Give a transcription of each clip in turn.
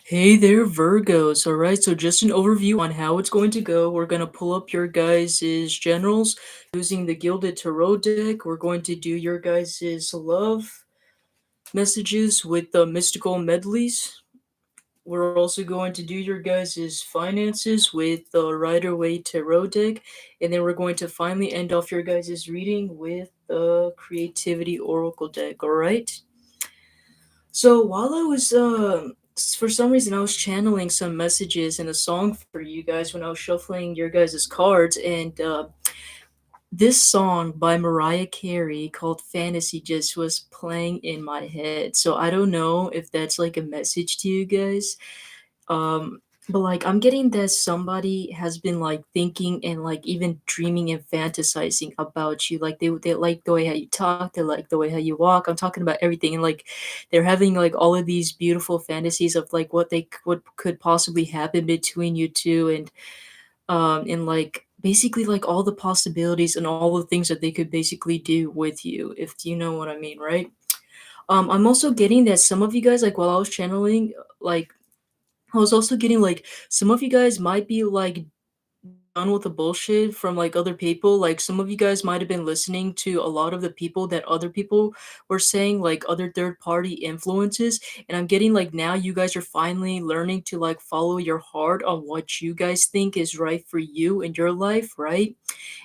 Hey there, Virgos. All right, so just an overview on how it's going to go. We're going to pull up your guys' generals using the Gilded Tarot deck. We're going to do your guys' love messages with the mystical medleys. We're also going to do your guys' finances with the Rider Waite Tarot deck. And then we're going to finally end off your guys' reading with the Creativity Oracle deck. All right? So while I was for some reason I was channeling some messages in a song for you guys when I was shuffling your guys' cards, and this song by Mariah Carey called Fantasy just was playing in my head. So I don't know if that's like a message to you guys. Um, but like I'm getting that somebody has been like thinking and like even dreaming and fantasizing about you. Like they like the way how you talk, they like the way how you walk. I'm talking about everything, and like they're having like all of these beautiful fantasies of like what could possibly happen between you two, and like basically like all the possibilities and all the things that they could basically do with you, if you know what I mean, right? I'm also getting that some of you guys, like while I was channeling, like I was also getting like some of you guys might be like done with the bullshit from like other people. Like some of you guys might have been listening to a lot of the people that other people were saying, like other third party influences. And I'm getting like now you guys are finally learning to like follow your heart on what you guys think is right for you in your life, right?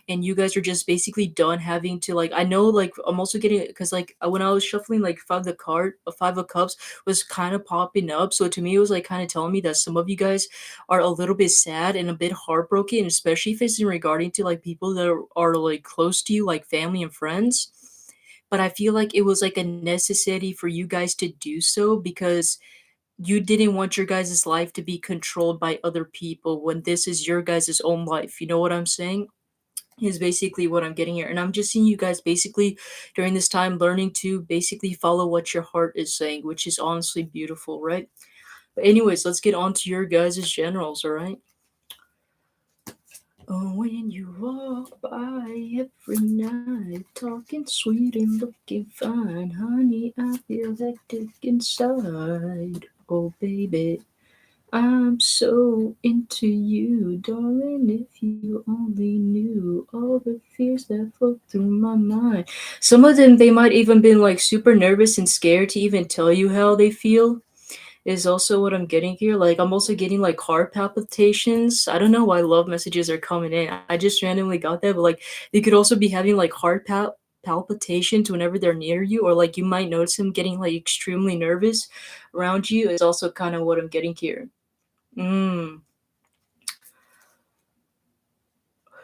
And you guys are just basically done having to like, I know like I'm also getting, because like when I was shuffling like five of cups was kind of popping up, so to me it was like kind of telling me that some of you guys are a little bit sad and a bit heartbroken, especially if it's in regarding to like people that are like close to you, like family and friends. But I feel like it was like a necessity for you guys to do so, because you didn't want your guys' life to be controlled by other people when this is your guys' own life. You know what I'm saying? Is basically what I'm getting here. And I'm just seeing you guys basically during this time learning to basically follow what your heart is saying, which is honestly beautiful, right? But anyways, let's get on to your guys' generals, all right? Oh, when you walk by every night, talking sweet and looking fine, honey, I feel hectic inside. Oh, baby, I'm so into you, darling. If you only knew all the fears that float through my mind. Some of them, they might even been like super nervous and scared to even tell you how they feel. Is also what I'm getting here. Like I'm also getting like heart palpitations. I don't know why love messages are coming in. I just randomly got that, but like they could also be having like palpitations whenever they're near you, or like you might notice them getting like extremely nervous around you. Is also kind of what I'm getting here. Mm.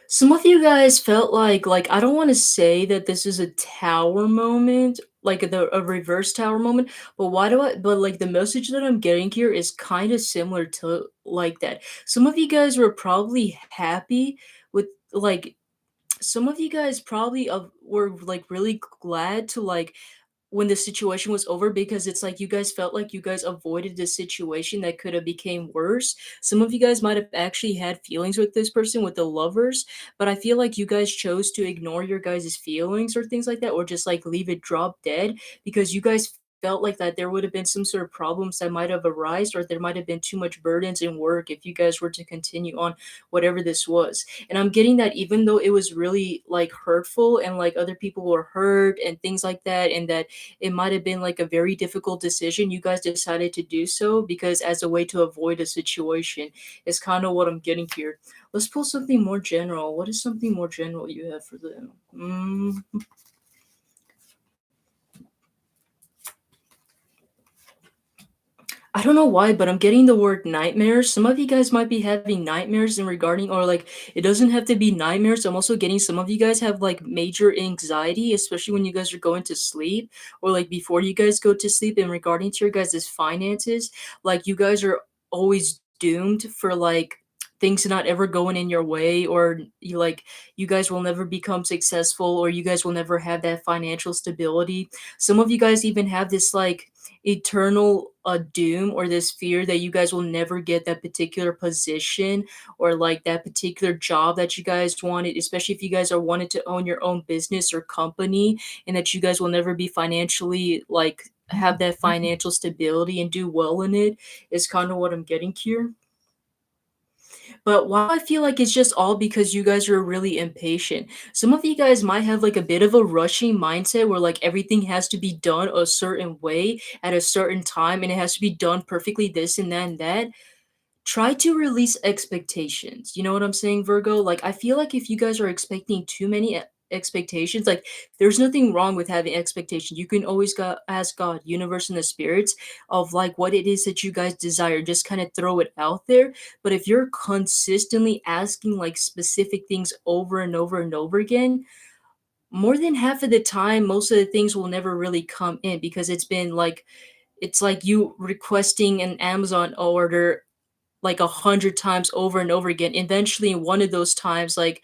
Some of you guys felt like I don't want to say that this is a tower moment, like a reverse tower moment, but why do I? But like the message that I'm getting here is kind of similar to like that. Some of you guys were probably happy with like some of you guys probably were like really glad to like when the situation was over, because it's like you guys felt like you guys avoided the situation that could have became worse. Some of you guys might have actually had feelings with this person, with the lovers, but I feel like you guys chose to ignore your guys' feelings or things like that, or just like leave it drop dead, because you guys felt like that there would have been some sort of problems that might have arisen, or there might have been too much burdens in work if you guys were to continue on whatever this was. And I'm getting that even though it was really like hurtful and like other people were hurt and things like that, and that it might have been like a very difficult decision, you guys decided to do so because as a way to avoid a situation, is kind of what I'm getting here. Let's pull something more general. What is something more general you have for them? I don't know why, but I'm getting the word nightmares. Some of you guys might be having nightmares in regarding, or like it doesn't have to be nightmares. I'm also getting some of you guys have like major anxiety, especially when you guys are going to sleep, or like before you guys go to sleep, in regarding to your guys' finances. Like you guys are always doomed for like things not ever going in your way, or you guys will never become successful, or you guys will never have that financial stability. Some of you guys even have this like eternal doom, or this fear that you guys will never get that particular position, or like that particular job that you guys wanted, especially if you guys are wanted to own your own business or company, and that you guys will never be financially like have that financial stability and do well in it is kind of what I'm getting here. But why I feel like it's just all because you guys are really impatient. Some of you guys might have like a bit of a rushing mindset where like everything has to be done a certain way at a certain time and it has to be done perfectly this and that and that. Try to release expectations. You know what I'm saying, Virgo? Like, I feel like if you guys are expecting too many expectations, like, there's nothing wrong with having expectations. You can always ask God, universe, and the spirits of like what it is that you guys desire. Just kind of throw it out there. But if you're consistently asking like specific things over and over and over again, more than half of the time, most of the things will never really come in because it's like you requesting an Amazon order like 100 times over and over again. Eventually, one of those times, like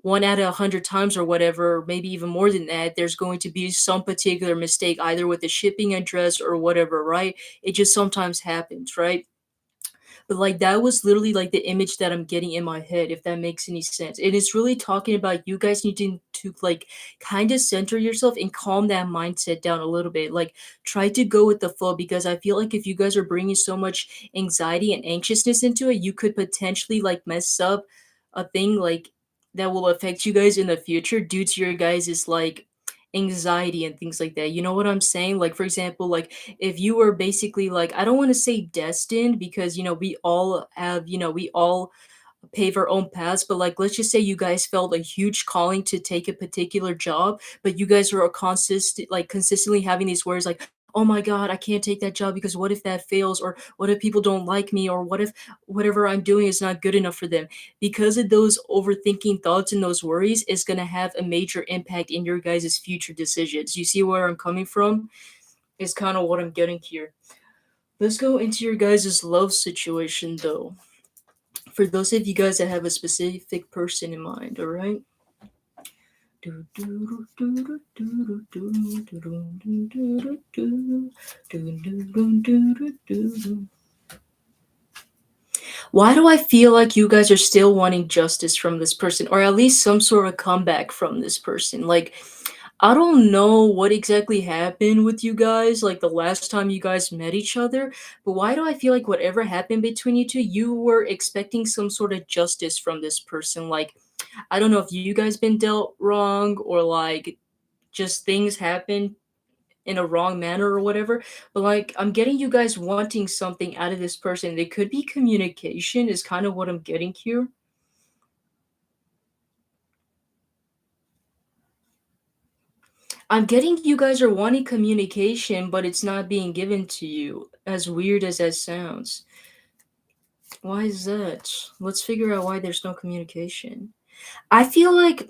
one out of 100 times or whatever, maybe even more than that, there's going to be some particular mistake, either with the shipping address or whatever, right? It just sometimes happens, right? But like that was literally like the image that I'm getting in my head, if that makes any sense. And it's really talking about you guys needing to like kind of center yourself and calm that mindset down a little bit. Like try to go with the flow because I feel like if you guys are bringing so much anxiety and anxiousness into it, you could potentially like mess up a thing like that will affect you guys in the future due to your guys' like anxiety and things like that. You know what I'm saying? Like for example, like if you were basically like I don't want to say destined because we all have we all pave our own paths, but like let's just say you guys felt a huge calling to take a particular job, but you guys are consistently having these words like, oh my god, I can't take that job because what if that fails, or what if people don't like me, or what if whatever I'm doing is not good enough for them. Because of those overthinking thoughts and those worries is going to have a major impact in your guys' future decisions. You see where I'm coming from? Is kind of what I'm getting here. Let's go into your guys' love situation though. For those of you guys that have a specific person in mind, all right? Why do I feel like you guys are still wanting justice from this person, or at least some sort of comeback from this person? Like, I don't know what exactly happened with you guys, like the last time you guys met each other, but why do I feel like whatever happened between you two, you were expecting some sort of justice from this person? Like, I don't know if you guys been dealt wrong or like just things happen in a wrong manner or whatever, but like I'm getting you guys wanting something out of this person. It could be communication, is kind of what I'm getting here. I'm getting you guys are wanting communication, but it's not being given to you. As weird as that sounds. Why is that? Let's figure out why there's no communication. I feel like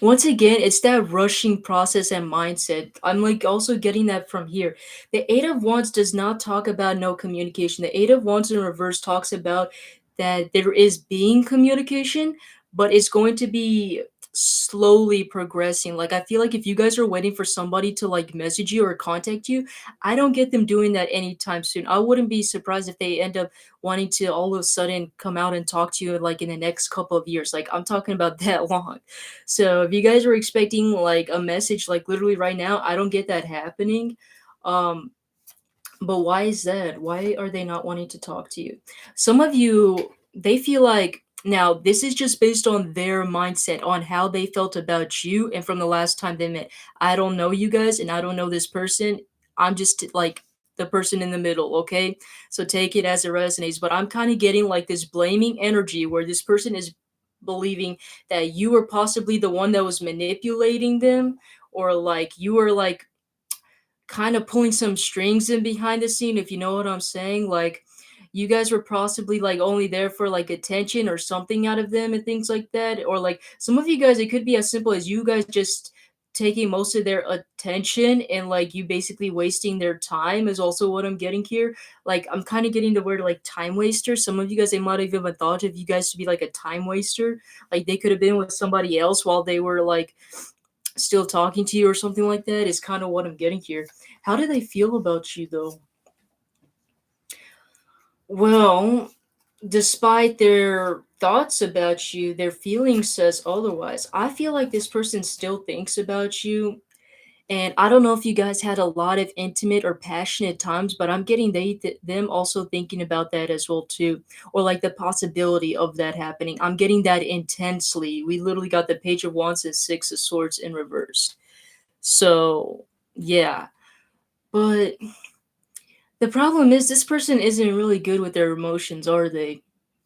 once again, it's that rushing process and mindset. I'm like also getting that from here. The Eight of Wands does not talk about no communication. The Eight of Wands in reverse talks about that there is being communication, but it's going to be slowly progressing. Like I feel like if you guys are waiting for somebody to like message you or contact you, I don't get them doing that anytime soon. I wouldn't be surprised if they end up wanting to all of a sudden come out and talk to you like in the next couple of years. Like I'm talking about that long. So if you guys are expecting like a message like literally right now, I don't get that happening. Um, but why is that? Why are they not wanting to talk to you? Some of you, they feel like now this is just based on their mindset on how they felt about you and from the last time they met. I don't know you guys and I don't know this person. I'm just like the person in the middle, okay? So take it as it resonates. But I'm kind of getting like this blaming energy where this person is believing that you were possibly the one that was manipulating them, or like you were like kind of pulling some strings in behind the scene, if you know what I'm saying. Like you guys were possibly like only there for like attention or something out of them and things like that. Or like some of you guys, it could be as simple as you guys just taking most of their attention and like you basically wasting their time is also what I'm getting here. Like I'm kind of getting the word like time waster. Some of you guys, they might have even thought of you guys to be like a time waster. Like they could have been with somebody else while they were like still talking to you or something like that, is kind of what I'm getting here. How do they feel about you though? Well, despite their thoughts about you, their feelings says otherwise. I feel like this person still thinks about you And I don't know if you guys had a lot of intimate or passionate times, but I'm getting them also thinking about that as well too, or like the possibility of that happening. I'm getting that intensely. We literally got the Page of Wands and Six of Swords in reverse. So yeah, but the problem is this person isn't really good with their emotions, are they?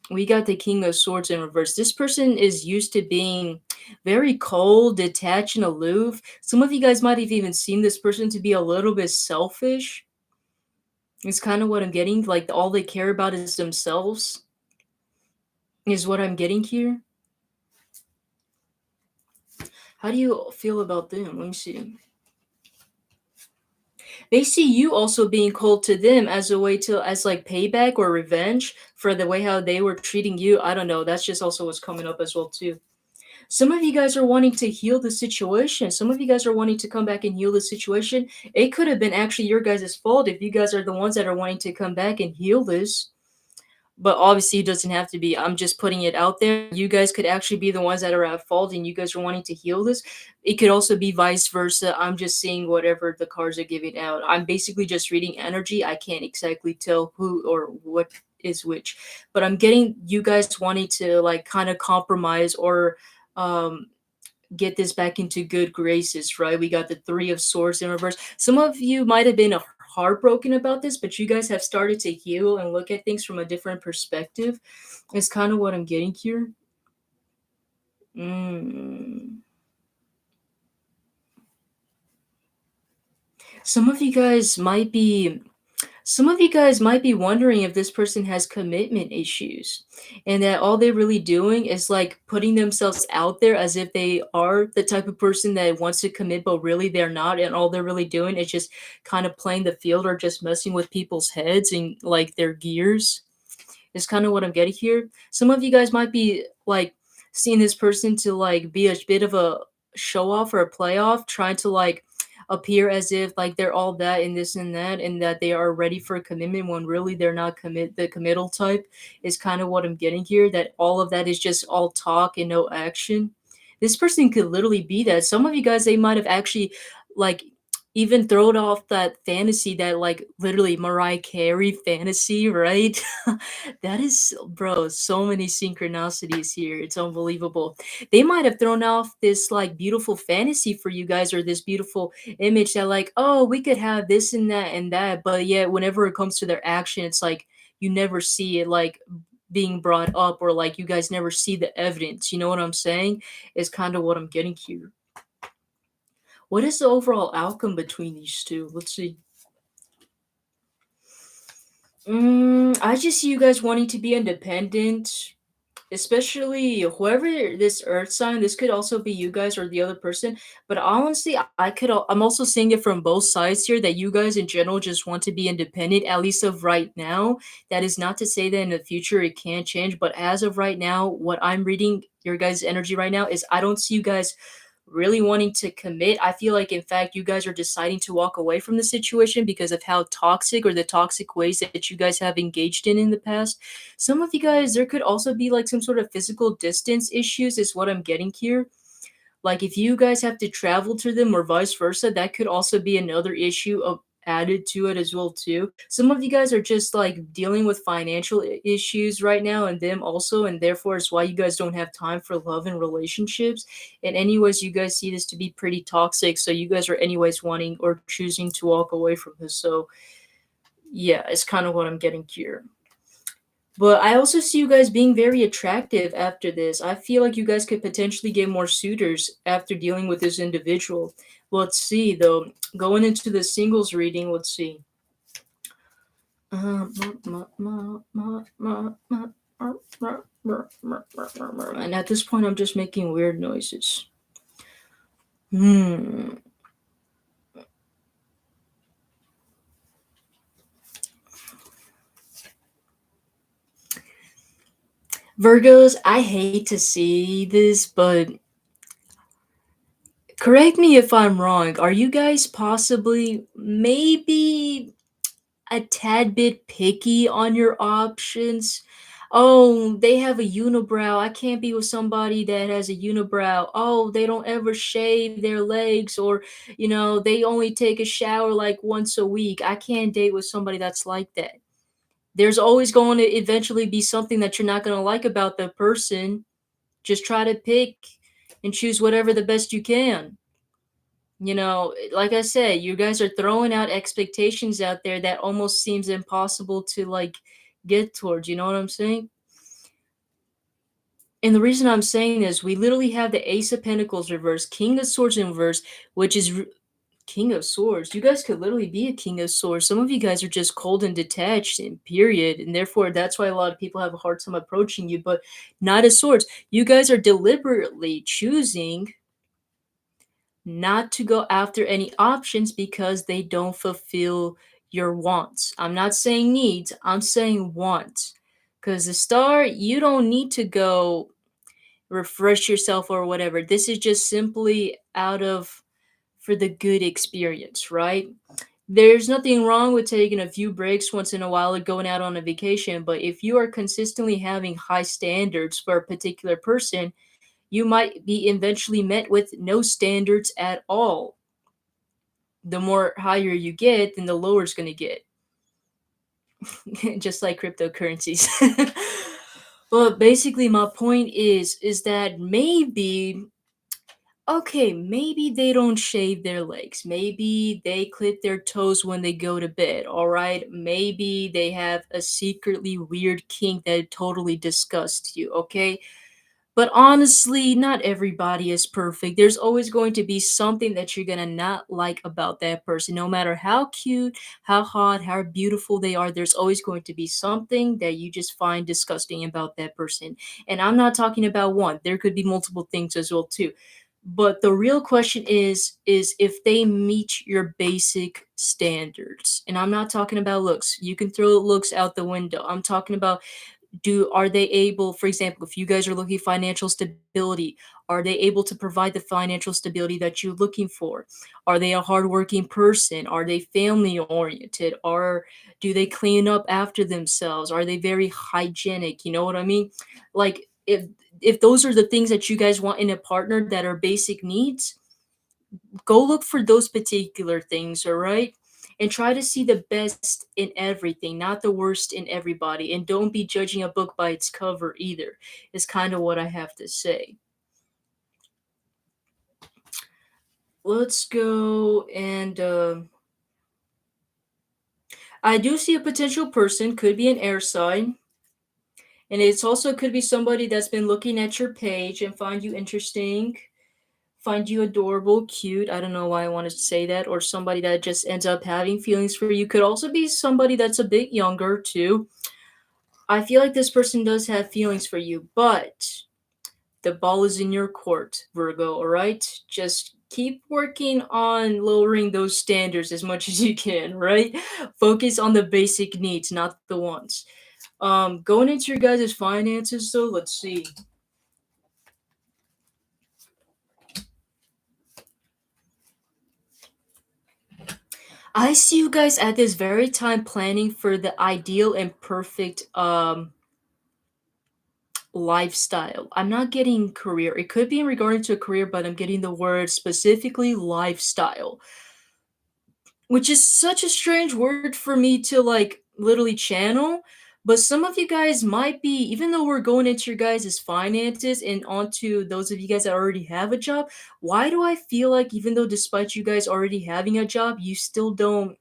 We got the King of Swords in reverse. This person is used to being very cold, detached, and aloof. Some of you guys might have even seen this person to be a little bit selfish. It's kind of what I'm getting. Like all they care about is themselves, is what I'm getting here. How do you feel about them? Let me see. They see you also being cold to them as a way to, as like payback or revenge for the way how they were treating you. I don't know. That's just also what's coming up as well too. Some of you guys are wanting to heal the situation. Some of you guys are wanting to come back and heal the situation. It could have been actually your guys' fault if you guys are the ones that are wanting to come back and heal this. But obviously, it doesn't have to be. I'm just putting it out there. You guys could actually be the ones that are at fault and you guys are wanting to heal this. It could also be vice versa. I'm just seeing whatever the cards are giving out. I'm basically just reading energy. I can't exactly tell who or what is which. But I'm getting you guys wanting to like kind of compromise or um get this back into good graces, right? We got the Three of Swords in reverse. Some of you might have been heartbroken about this, but you guys have started to heal and look at things from a different perspective. It's kind of what I'm getting here. Mm. Some of you guys might be Some of you guys might be wondering if this person has commitment issues and that all they're really doing is like putting themselves out there as if they are the type of person that wants to commit, but really they're not. And all they're really doing is just kind of playing the field or just messing with people's heads and like their gears is kind of what I'm getting here. Some of you guys might be like seeing this person to like be a bit of a show off or a play off, trying to like appear as if like they're all that and this and that they are ready for a commitment when really they're not the committal type is kind of what I'm getting here. That all of that is just all talk and no action. This person could literally be that. Some of you guys they might have actually like even thrown off that fantasy that like literally Mariah Carey fantasy, right? That is, bro, so many synchronicities here. It's unbelievable. They might have thrown off this like beautiful fantasy for you guys or this beautiful image that like, oh, we could have this and that, but yet whenever it comes to their action, it's like you never see it like being brought up or like you guys never see the evidence. You know what I'm saying? Is kind of what I'm getting here. What is the overall outcome between these two? Let's see. I just see you guys wanting to be independent, especially whoever this earth sign. This could also be you guys or the other person. But honestly, I'm also seeing it from both sides here that you guys in general just want to be independent, at least of right now. That is not to say that in the future it can't change. But as of right now, what I'm reading your guys' energy right now is I don't see you guys really wanting to commit. I feel like, in fact, you guys are deciding to walk away from the situation because of how toxic or the toxic ways that you guys have engaged in the past. Some of you guys, there could also be like some sort of physical distance issues, is what I'm getting here. Like if you guys have to travel to them or vice versa, that could also be another issue of added to it as well too. Some of you guys are just like dealing with financial issues right now and them also, and therefore it's why you guys don't have time for love and relationships. And anyways, you guys see this to be pretty toxic, so you guys are anyways wanting or choosing to walk away from this. So yeah, it's kind of what I'm getting here. But I also see you guys being very attractive after this. I feel like you guys could potentially get more suitors after dealing with this individual. Let's see, though. Going into the singles reading, let's see. And at this point, I'm just making weird noises. Hmm. Virgos, I hate to see this, but correct me if I'm wrong. Are you guys possibly maybe a tad bit picky on your options? Oh, they have a unibrow. I can't be with somebody that has a unibrow. Oh, they don't ever shave their legs, or, they only take a shower like once a week. I can't date with somebody that's like that. There's always going to eventually be something that you're not going to like about the person. Just try to pick and choose whatever the best you can. Like I said, you guys are throwing out expectations out there that almost seems impossible to like get towards. You know what I'm saying? And the reason I'm saying this, we literally have the Ace of Pentacles reverse, King of Swords in reverse, which is King of Swords. You guys could literally be a King of Swords. Some of you guys are just cold and detached, and period. And therefore, that's why a lot of people have a hard time approaching you, but not as swords. You guys are deliberately choosing not to go after any options because they don't fulfill your wants. I'm not saying needs, I'm saying wants. Because the star, you don't need to go refresh yourself or whatever. This is just simply out of for the good experience, right? There's nothing wrong with taking a few breaks once in a while or going out on a vacation, but if you are consistently having high standards for a particular person, you might be eventually met with no standards at all. The more higher you get, then the lower it's going to get. Just like cryptocurrencies. But basically my point is that maybe okay, maybe they don't shave their legs. Maybe they clip their toes when they go to bed, all right? Maybe they have a secretly weird kink that totally disgusts you, okay? But honestly, not everybody is perfect. There's always going to be something that you're going to not like about that person. No matter how cute, how hot, how beautiful they are, there's always going to be something that you just find disgusting about that person. And I'm not talking about one. There could be multiple things as well too. But the real question is if they meet your basic standards. And I'm not talking about looks. You can throw looks out the window. I'm talking about do are they able, for example, if you guys are looking financial stability, are they able to provide the financial stability that you're looking for? Are they a hardworking person? Are they family oriented? Are do they clean up after themselves? Are they very hygienic? You know what I mean? Like if those are the things that you guys want in a partner that are basic needs, go look for those particular things, all right? And try to see the best in everything, not the worst in everybody. And don't be judging a book by its cover either, is kind of what I have to say. Let's go and I do see a potential person, could be an air sign. And it's also could be somebody that's been looking at your page and find you interesting, find you adorable, cute. I don't know why I wanted to say that. Or somebody that just ends up having feelings for you. Could also be somebody that's a bit younger too. I feel like this person does have feelings for you, but the ball is in your court, Virgo, all right? Just keep working on lowering those standards as much as you can, right? Focus on the basic needs, not the wants. Going into your guys' finances, though, let's see. I see you guys at this very time planning for the ideal and perfect lifestyle. I'm not getting career. It could be in regarding to a career, but I'm getting the word specifically lifestyle, which is such a strange word for me to like literally channel. But some of you guys might be, even though we're going into your guys' finances and onto those of you guys that already have a job, why do I feel like even though despite you guys already having a job, you still don't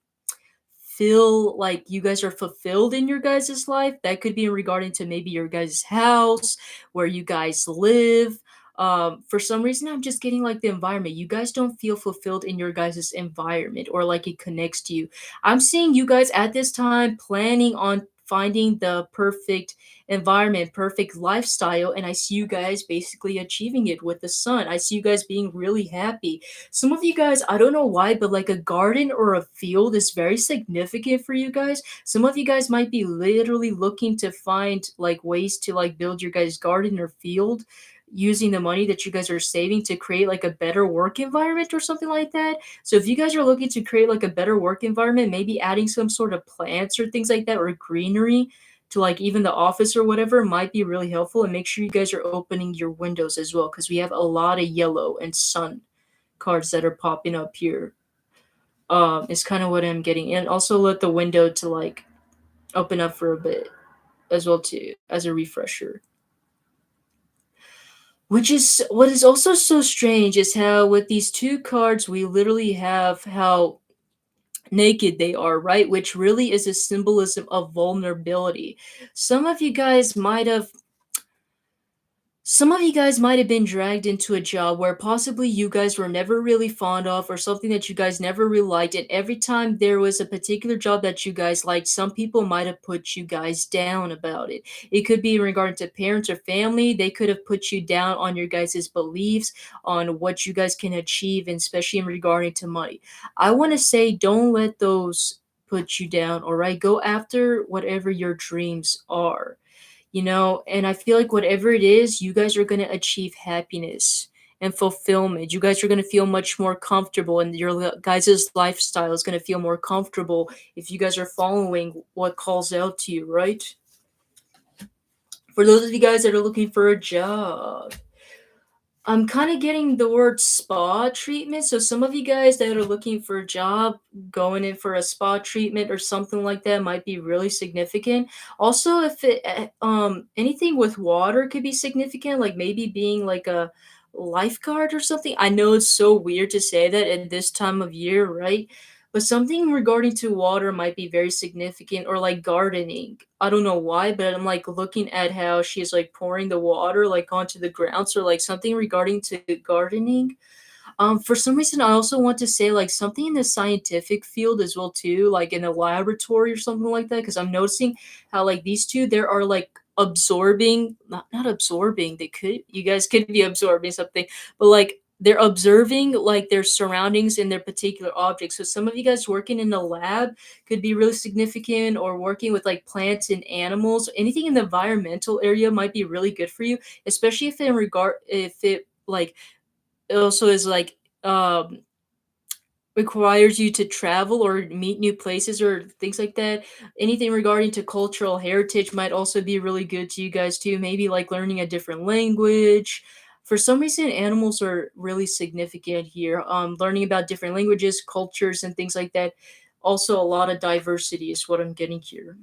feel like you guys are fulfilled in your guys' life? That could be in regarding to maybe your guys' house, where you guys live. For some reason, I'm just getting like the environment. You guys don't feel fulfilled in your guys' environment or like it connects to you. I'm seeing you guys at this time planning on finding the perfect environment, perfect lifestyle, and I see you guys basically achieving it with the sun. I see you guys being really happy. Some of you guys, I don't know why, but like a garden or a field is very significant for you guys. Some of you guys might be literally looking to find like ways to like build your guys' garden or field using the money that you guys are saving to create like a better work environment or something like that. So if you guys are looking to create like a better work environment, maybe adding some sort of plants or things like that or greenery, to like even the office or whatever might be really helpful. And make sure you guys are opening your windows as well, because we have a lot of yellow and sun cards that are popping up here. Is kind of what I'm getting. And also let the window to like open up for a bit as well too, as a refresher. Which is what is also so strange is how with these two cards we literally have how naked they are, right? Which really is a symbolism of vulnerability. Some of you guys might have some of you guys might have been dragged into a job where possibly you guys were never really fond of, or something that you guys never really liked. And every time there was a particular job that you guys liked, some people might have put you guys down about it. It could be in regard to parents or family. They could have put you down on your guys' beliefs, on what you guys can achieve, and especially in regarding to money. I want to say don't let those put you down, all right? Go after whatever your dreams are, and I feel like whatever it is, you guys are going to achieve happiness and fulfillment. You guys are going to feel much more comfortable, and your guys' lifestyle is going to feel more comfortable if you guys are following what calls out to you, right? For those of you guys that are looking for a job, I'm kind of getting the word spa treatment. So some of you guys that are looking for a job, going in for a spa treatment or something like that might be really significant. Also, if it anything with water could be significant, like maybe being like a lifeguard or something. I know it's so weird to say that at this time of year, right? But something regarding to water might be very significant, or like gardening. I don't know why, but I'm like looking at how she's like pouring the water like onto the ground. So like something regarding to gardening. For some reason, I also want to say like something in the scientific field as well too, like in a laboratory or something like that. Because I'm noticing how like these two, there are like absorbing, not absorbing. They could, you guys could be absorbing something, but like they're observing like their surroundings and their particular objects. So some of you guys working in a lab could be really significant, or working with like plants and animals. Anything in the environmental area might be really good for you, especially if it like it also is like requires you to travel or meet new places or things like that. Anything regarding to cultural heritage might also be really good to you guys too. Maybe like learning a different language. For some reason, animals are really significant here. Learning about different languages, cultures, and things like that. Also, a lot of diversity is what I'm getting here.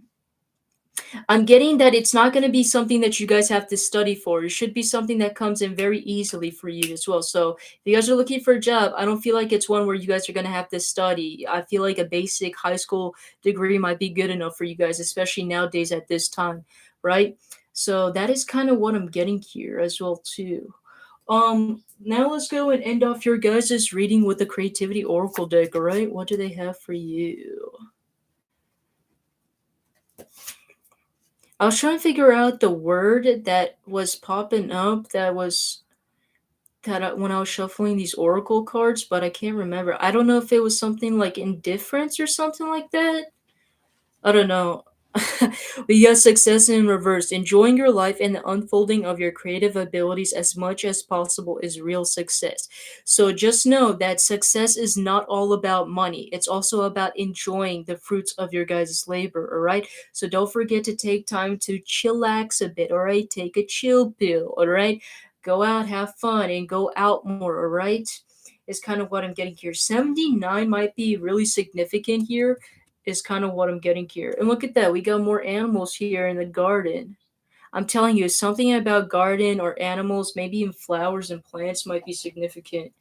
I'm getting that it's not going to be something that you guys have to study for. It should be something that comes in very easily for you as well. So, if you guys are looking for a job, I don't feel like it's one where you guys are going to have to study. I feel like a basic high school degree might be good enough for you guys, especially nowadays at this time, right? So, that is kind of what I'm getting here as well too. Now let's go and end off your guys' reading with the creativity oracle deck, all right? What do they have for you? I was trying to figure out the word that was popping up when I was shuffling these oracle cards, but I can't remember. I don't know if it was something like indifference or something like that. I don't know. We got success in reverse. Enjoying your life and the unfolding of your creative abilities as much as possible is real success. So just know that success is not all about money. It's also about enjoying the fruits of your guys' labor, all right? So don't forget to take time to chillax a bit, all right? Take a chill pill, all right? Go out, have fun, and go out more, all right? Is kind of what I'm getting here. 79 might be really significant here, is kind of what I'm getting here. And look at that, we got more animals here in the garden. I'm telling you, something about garden or animals, maybe even flowers and plants might be significant.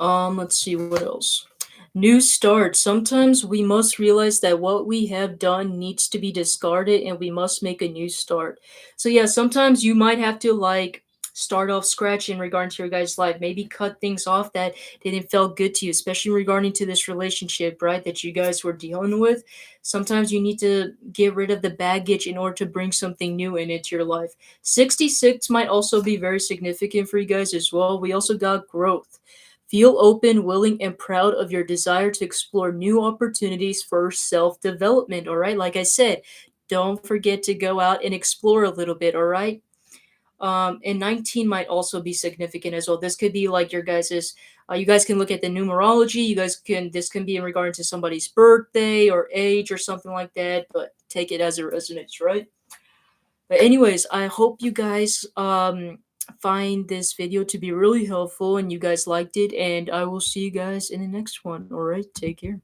Let's see what else. New start. Sometimes we must realize that what we have done needs to be discarded and we must make a new start. So yeah, sometimes you might have to like start off scratch in regard to your guys' life. Maybe cut things off that didn't feel good to you, especially regarding to this relationship, right? That you guys were dealing with. Sometimes you need to get rid of the baggage in order to bring something new into your life. 66 might also be very significant for you guys as well. We also got growth. Feel open, willing, and proud of your desire to explore new opportunities for self development. All right. Like I said, don't forget to go out and explore a little bit. All right. And 19 might also be significant as well. This could be like your guys's. You guys can look at the numerology. You guys can. This can be in regard to somebody's birthday or age or something like that. But take it as it resonates, right? But anyways, I hope you guys find this video to be really helpful and you guys liked it. And I will see you guys in the next one. All right, take care.